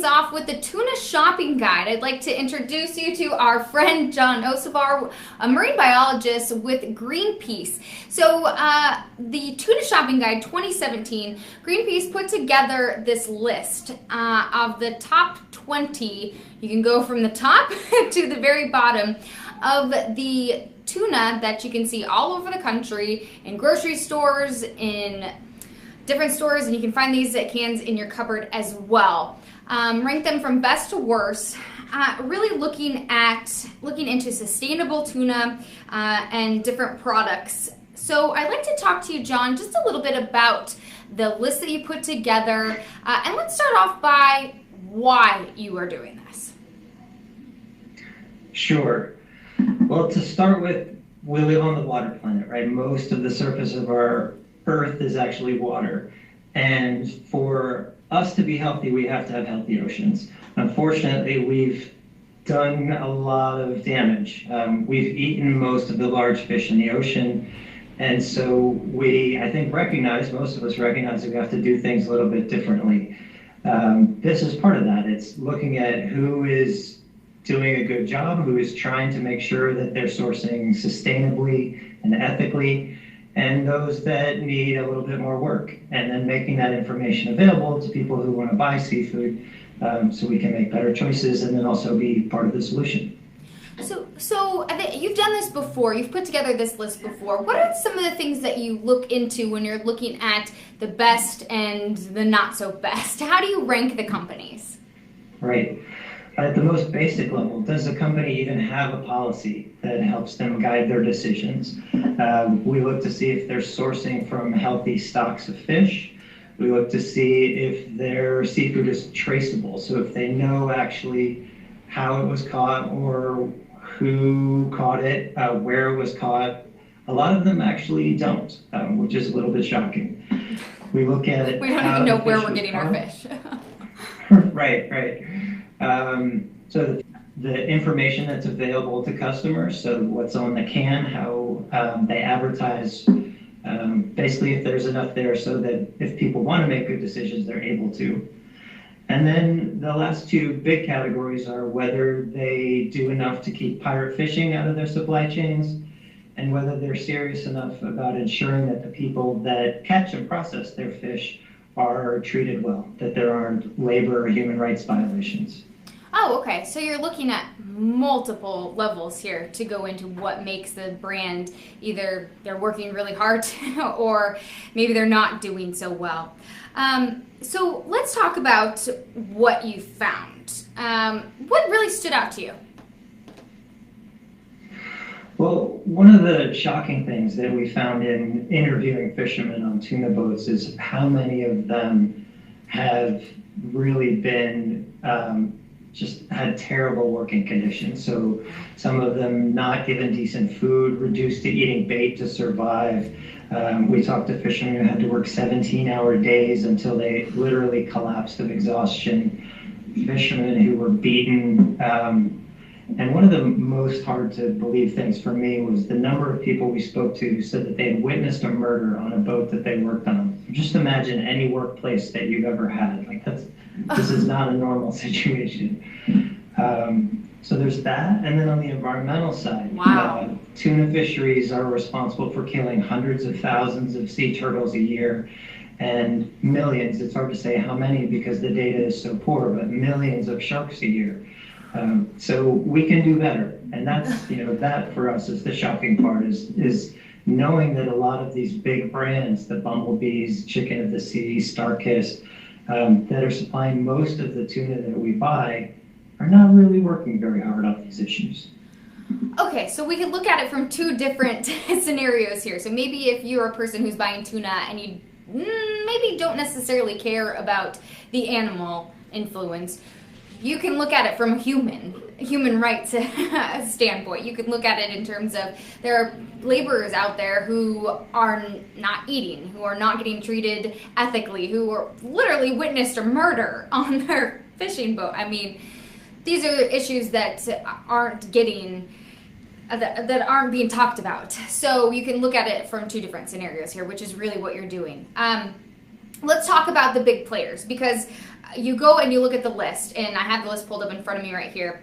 things off with the tuna shopping guide. I'd like to introduce you to our friend John Hocevar, a marine biologist with Greenpeace. So the tuna shopping guide 2017, Greenpeace put together this list of the top 20. You can go from the top to the very bottom of the tuna that you can see all over the country in grocery stores, in different stores, and you can find these cans in your cupboard as well. Rank them from best to worst, really looking into sustainable tuna and different products. So I'd like to talk to you, John, just a little bit about the list that you put together, and let's start off by why you are doing this. Sure. Well, to start with, we live on the water planet, right? Most of the surface of our Earth is actually water. And for us to be healthy, we have to have healthy oceans. Unfortunately, we've done a lot of damage. We've eaten most of the large fish in the ocean. And so I think, most of us recognize that we have to do things a little bit differently. This is part of that. It's looking at who is doing a good job, who is trying to make sure that they're sourcing sustainably and ethically, and those that need a little bit more work, and then making that information available to people who want to buy seafood, so we can make better choices and then also be part of the solution. So I think you've done this before. You've put together this list before. What are some of the things that you look into when you're looking at the best and the not so best? How do you rank the companies? Right. At the most basic level, does the company even have a policy that helps them guide their decisions? We look to see if they're sourcing from healthy stocks of fish. We look to see if their seafood is traceable. So if they know actually how it was caught or who caught it, where it was caught. A lot of them actually don't, which is a little bit shocking. We look at it. We don't even know where we're getting our fish. Right. So the information that's available to customers, so what's on the can, how they advertise, basically if there's enough there so that if people want to make good decisions, they're able to. And then the last two big categories are whether they do enough to keep pirate fishing out of their supply chains, and whether they're serious enough about ensuring that the people that catch and process their fish are treated well, that there aren't labor or human rights violations. Oh, okay. So you're looking at multiple levels here to go into what makes the brand, either they're working really hard or maybe they're not doing so well. So let's talk about what you found. What really stood out to you? Well, one of the shocking things that we found in interviewing fishermen on tuna boats is how many of them have really been just had terrible working conditions. So some of them not given decent food, reduced to eating bait to survive. We talked to fishermen who had to work 17-hour days until they literally collapsed of exhaustion. Fishermen who were beaten. And one of the most hard to believe things for me was the number of people we spoke to who said that they had witnessed a murder on a boat that they worked on. Just imagine any workplace that you've ever had. This is not a normal situation. So there's that. And then on the environmental side, wow. Tuna fisheries are responsible for killing hundreds of thousands of sea turtles a year and millions, it's hard to say how many because the data is so poor, but millions of sharks a year. So we can do better. And that's, that for us is the shocking part is knowing that a lot of these big brands, the Bumblebees, Chicken of the Sea, Starkist, that are supplying most of the tuna that we buy are not really working very hard on these issues. Okay, so we can look at it from two different scenarios here. So maybe if you're a person who's buying tuna and you maybe don't necessarily care about the animal influence, you can look at it from a human rights standpoint. You can look at it in terms of there are laborers out there who are not eating, who are not getting treated ethically, who are literally witnessed a murder on their fishing boat. I mean, these are issues that aren't getting that aren't being talked about. So you can look at it from two different scenarios here, which is really what you're doing. let's talk about the big players, because you go and you look at the list, and I have the list pulled up in front of me right here.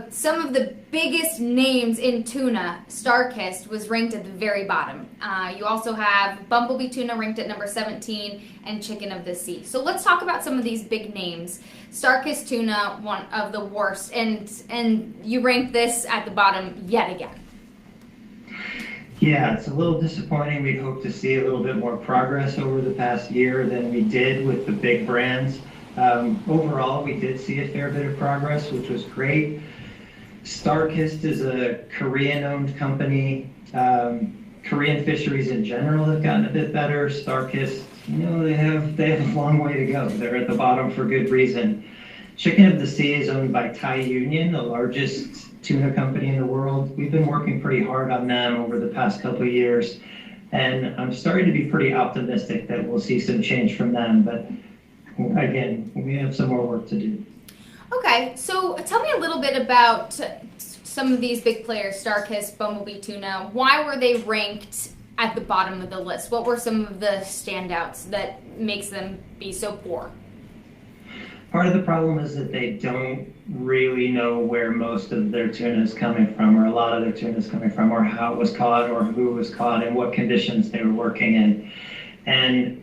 Some of the biggest names in tuna, StarKist was ranked at the very bottom. You also have Bumblebee Tuna ranked at number 17 and Chicken of the Sea. So let's talk about some of these big names. StarKist Tuna, one of the worst, and you rank this at the bottom yet again. Yeah, it's a little disappointing. We hope to see a little bit more progress over the past year than we did with the big brands. Overall, we did see a fair bit of progress, which was great. StarKist is a Korean-owned company. Korean fisheries in general have gotten a bit better. StarKist, they have a long way to go. They're at the bottom for good reason. Chicken of the Sea is owned by Thai Union, the largest tuna company in the world. We've been working pretty hard on them over the past couple of years, and I'm starting to be pretty optimistic that we'll see some change from them. But again, we have some more work to do. Okay, so tell me a little bit about some of these big players, StarKist, Bumblebee Tuna. Why were they ranked at the bottom of the list? What were some of the standouts that makes them be so poor? Part of the problem is that they don't really know where most of their tuna is coming from, or a lot of their tuna is coming from, or how it was caught, or who was caught, and what conditions they were working in. And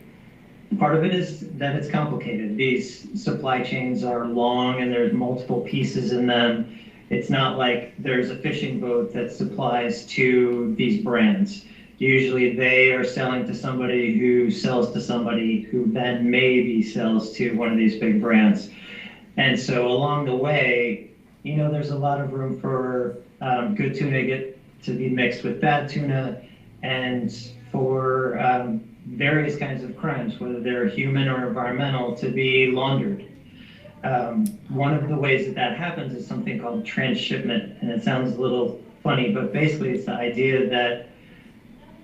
part of it is that it's complicated. These supply chains are long and there's multiple pieces in them. It's not like there's a fishing boat that supplies to these brands. Usually they are selling to somebody who sells to somebody who then maybe sells to one of these big brands. And so along the way, there's a lot of room for good tuna to be mixed with bad tuna, and for various kinds of crimes, whether they're human or environmental, to be laundered. One of the ways that happens is something called transshipment, and it sounds a little funny, but basically it's the idea that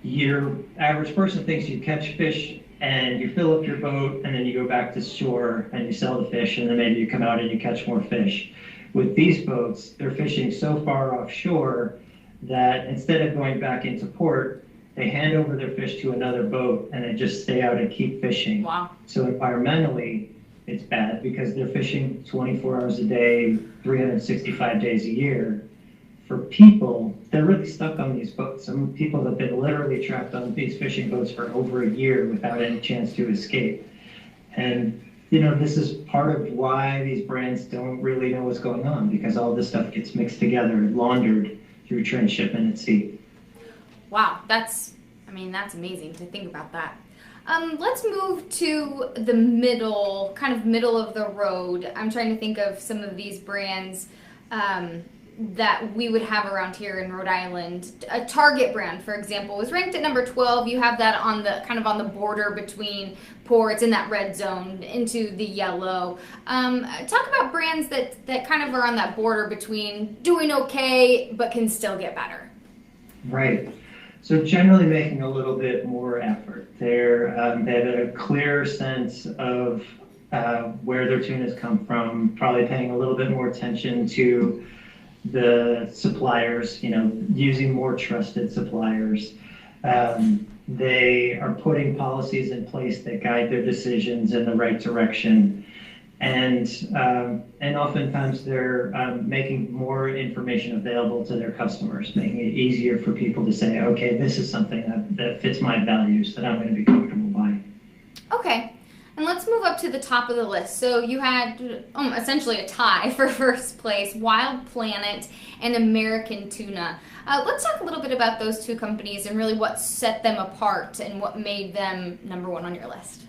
your average person thinks you catch fish and you fill up your boat and then you go back to shore and you sell the fish, and then maybe you come out and you catch more fish. With these boats, they're fishing so far offshore that instead of going back into port, they hand over their fish to another boat and they just stay out and keep fishing. Wow. So environmentally, it's bad because they're fishing 24 hours a day, 365 days a year. For people, they're really stuck on these boats. Some people have been literally trapped on these fishing boats for over a year without any chance to escape. And this is part of why these brands don't really know what's going on, because all this stuff gets mixed together and laundered through transshipment at sea. Wow, that's amazing to think about that. Let's move to the middle of the road. I'm trying to think of some of these brands that we would have around here in Rhode Island. A Target brand, for example, was ranked at number 12. You have that on the border between poor, it's in that red zone, into the yellow. Talk about brands that kind of are on that border between doing okay but can still get better. Right. So generally making a little bit more effort. They have a clear sense of where their tunas come from, probably paying a little bit more attention to the suppliers, using more trusted suppliers. They are putting policies in place that guide their decisions in the right direction. And oftentimes they're making more information available to their customers, making it easier for people to say, okay, this is something that fits my values that I'm going to be comfortable buying. Okay. And let's move up to the top of the list. So you had essentially a tie for first place, Wild Planet and American Tuna. Let's talk a little bit about those two companies and really what set them apart and what made them number one on your list.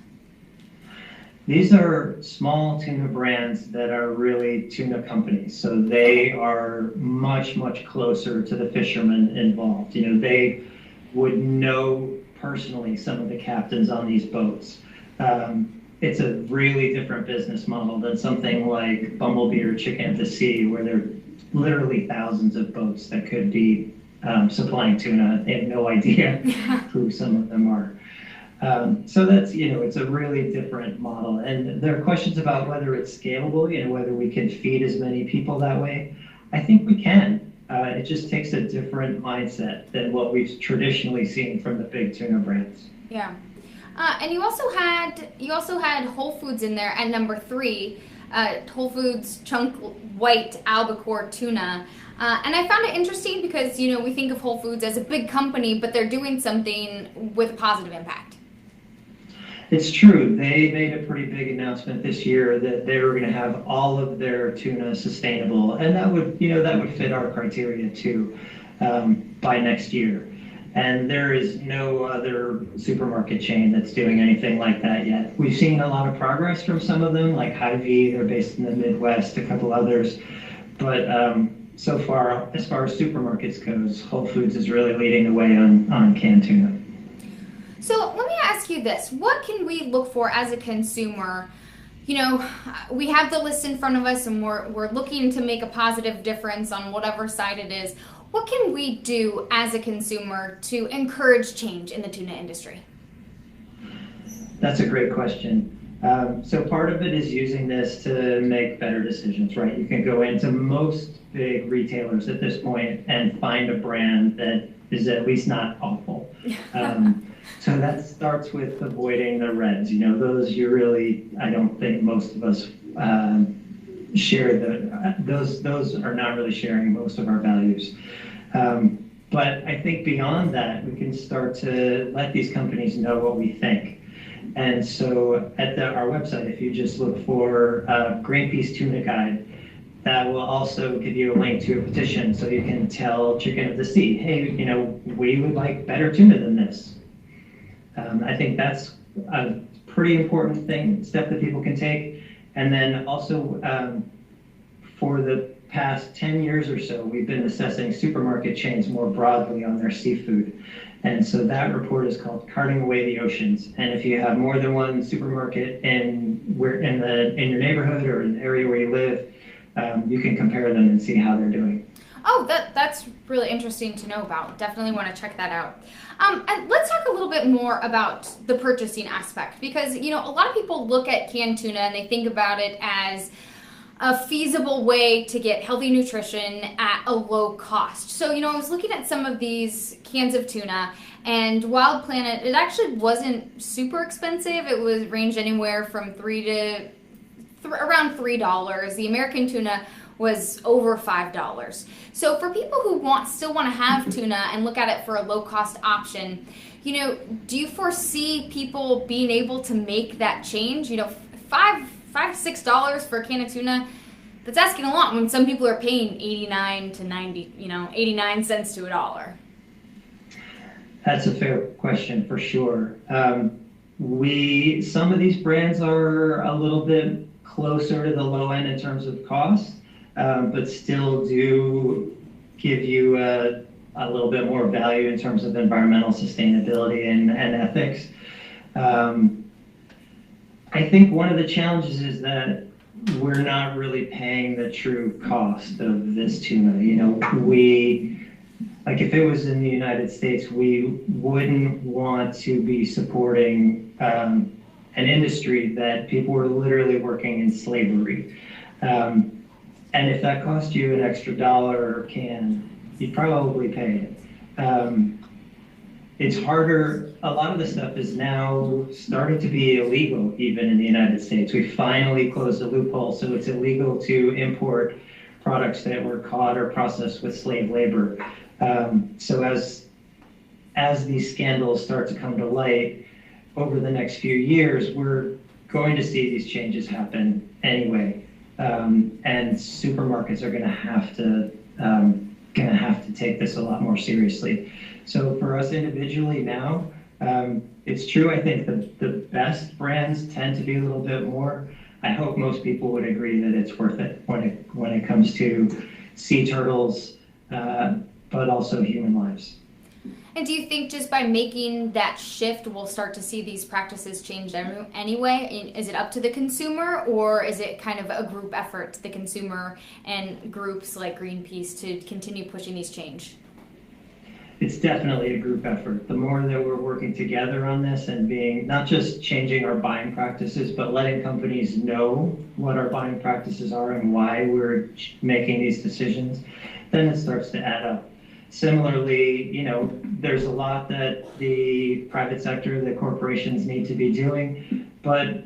These are small tuna brands that are really tuna companies. So they are much, much closer to the fishermen involved. They would know personally some of the captains on these boats. It's a really different business model than something like Bumblebee or Chicken of the Sea, where there are literally thousands of boats that could be supplying tuna. They have no idea who some of them are. So that's, it's a really different model. And there are questions about whether it's scalable, whether we can feed as many people that way. I think we can. It just takes a different mindset than what we've traditionally seen from the big tuna brands. Yeah. And you also had Whole Foods in there at number 3, Whole Foods chunk white albacore tuna. And I found it interesting because, we think of Whole Foods as a big company, but they're doing something with a positive impact. It's true. They made a pretty big announcement this year that they were going to have all of their tuna sustainable, and that would fit our criteria too, by next year. And there is no other supermarket chain that's doing anything like that yet. We've seen a lot of progress from some of them, like Hy-Vee, they're based in the Midwest, a couple others. But so far, as far as supermarkets goes, Whole Foods is really leading the way on canned tuna. So let me ask you this. What can we look for as a consumer? We have the list in front of us and we're looking to make a positive difference on whatever side it is. What can we do as a consumer to encourage change in the tuna industry? That's a great question. So part of it is using this to make better decisions, right? You can go into most big retailers at this point and find a brand that is at least not awful. So that starts with avoiding the reds. Those I don't think most of us share those are not really sharing most of our values. But I think beyond that, we can start to let these companies know what we think. And so at our website, if you just look for Greenpeace Tuna Guide, that will also give you a link to a petition so you can tell Chicken of the Sea, hey, we would like better tuna than this. I think that's a pretty important step that people can take. And then also for the past 10 years or so, we've been assessing supermarket chains more broadly on their seafood. And so that report is called Carting Away the Oceans. And if you have more than one supermarket in your neighborhood or in the area where you live, you can compare them and see how they're doing. Oh, that's really interesting to know about. Definitely want to check that out. And let's talk a little bit more about the purchasing aspect, because, a lot of people look at canned tuna and they think about it as a feasible way to get healthy nutrition at a low cost. So, I was looking at some of these cans of tuna, and Wild Planet, it actually wasn't super expensive. It was ranged anywhere from around $3. The American tuna was over $5. So for people who still want to have tuna and look at it for a low cost option, do you foresee people being able to make that change? $5 to $6 for a can of tuna, that's asking a lot when some people are paying 89 to 90, 89 cents to $1. That's a fair question for sure. Some of these brands are a little bit closer to the low end in terms of cost, but still do give you a little bit more value in terms of environmental sustainability and ethics. I think one of the challenges is that we're not really paying the true cost of this tuna. If it was in the United States, we wouldn't want to be supporting an industry that people were literally working in slavery. And if that cost you an extra $1 a can, you'd probably pay it. It's harder. A lot of the stuff is now starting to be illegal, even in the United States. We finally closed the loophole, so it's illegal to import products that were caught or processed with slave labor. So as these scandals start to come to light over the next few years, we're going to see these changes happen anyway. And supermarkets are going to have to take this a lot more seriously. So for us individually now, it's true. I think the best brands tend to be a little bit more. I hope most people would agree that it's worth it when it comes to sea turtles, but also human lives. And do you think just by making that shift, we'll start to see these practices change anyway? Is it up to the consumer, or is it kind of a group effort, the consumer and groups like Greenpeace, to continue pushing these change? It's definitely a group effort. The more that we're working together on this and being not just changing our buying practices, but letting companies know what our buying practices are and why we're making these decisions, then it starts to add up. Similarly, there's a lot that the private sector, the corporations need to be doing, but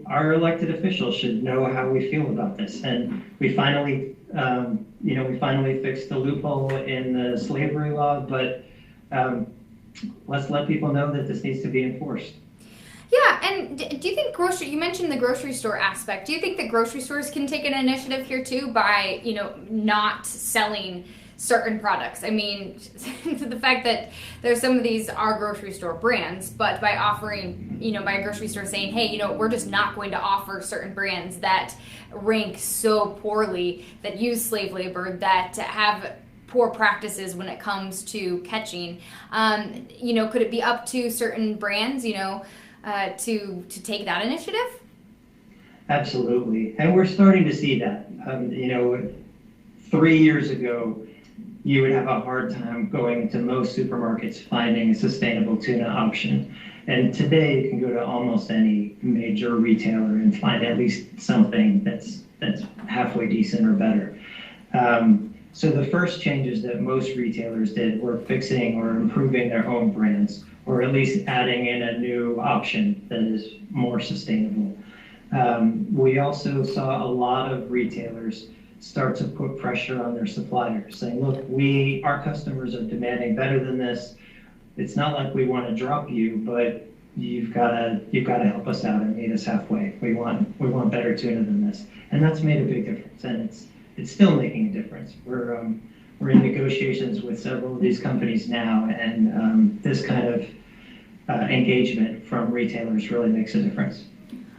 our elected officials should know how we feel about this. And we finally fixed the loophole in the slavery law, but let's let people know that this needs to be enforced. Yeah, and do you think you mentioned the grocery store aspect. Do you think that grocery stores can take an initiative here too by, not selling certain products? I mean, the fact that there's some of these are grocery store brands, but by offering, by a grocery store saying, hey, we're just not going to offer certain brands that rank so poorly, that use slave labor, that have poor practices when it comes to catching. Could it be up to certain brands, to take that initiative? Absolutely, and we're starting to see that. 3 years ago, you would have a hard time going to most supermarkets finding a sustainable tuna option. And today you can go to almost any major retailer and find at least something that's halfway decent or better. So the first changes that most retailers did were fixing or improving their own brands, or at least adding in a new option that is more sustainable. We also saw a lot of retailers start to put pressure on their suppliers, saying, look, our customers are demanding better than this. It's not like we want to drop you, but you've got to help us out and meet us halfway. We want better tuna than this. And that's made a big difference, and it's still making a difference. We're in negotiations with several of these companies now, and this kind of engagement from retailers really makes a difference.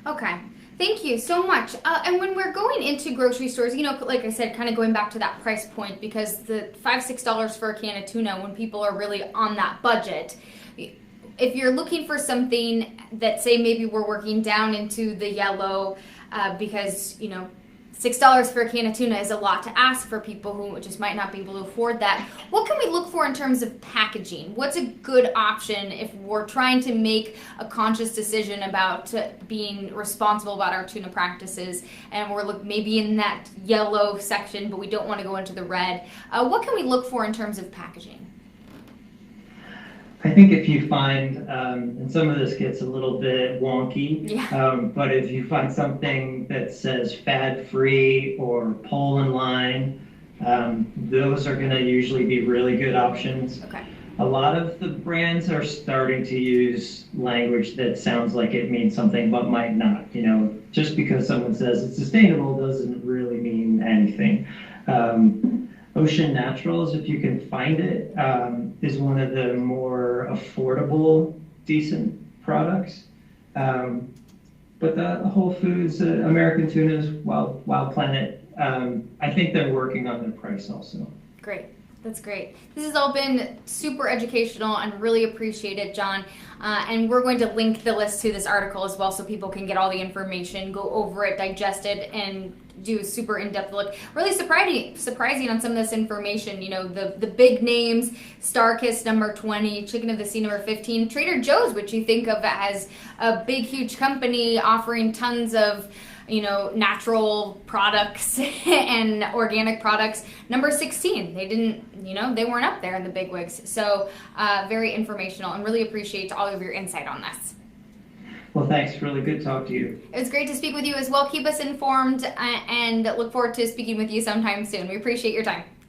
Okay. Thank you so much. And when we're going into grocery stores, like I said, kind of going back to that price point, because the $5-6 for a can of tuna, when people are really on that budget, if you're looking for something that, say, maybe we're working down into the yellow, because, $6 for a can of tuna is a lot to ask for people who just might not be able to afford that. What can we look for in terms of packaging? What's a good option if we're trying to make a conscious decision about being responsible about our tuna practices, and we're maybe in that yellow section, but we don't want to go into the red? What can we look for in terms of packaging? I think if you find, and some of this gets a little bit wonky, but if you find something that says fad-free or Poland line, those are going to usually be really good options. Okay. A lot of the brands are starting to use language that sounds like it means something but might not. Just because someone says it's sustainable doesn't really mean anything. Ocean Naturals, if you can find it, is one of the more affordable, decent products. But the Whole Foods, American Tunas, Wild Planet, I think they're working on their price also. Great. That's great. This has all been super educational and really appreciate it, John. And we're going to link the list to this article as well so people can get all the information, go over it, digest it, and do a super in-depth look. Really surprising on some of this information. The big names, Starkist number 20, Chicken of the Sea number 15, Trader Joe's, which you think of as a big, huge company offering tons of natural products and organic products. Number 16, they weren't up there in the big wigs. So very informational, and really appreciate all of your insight on this. Well, thanks. Really good to talk to you. It was great to speak with you as well. Keep us informed, and look forward to speaking with you sometime soon. We appreciate your time.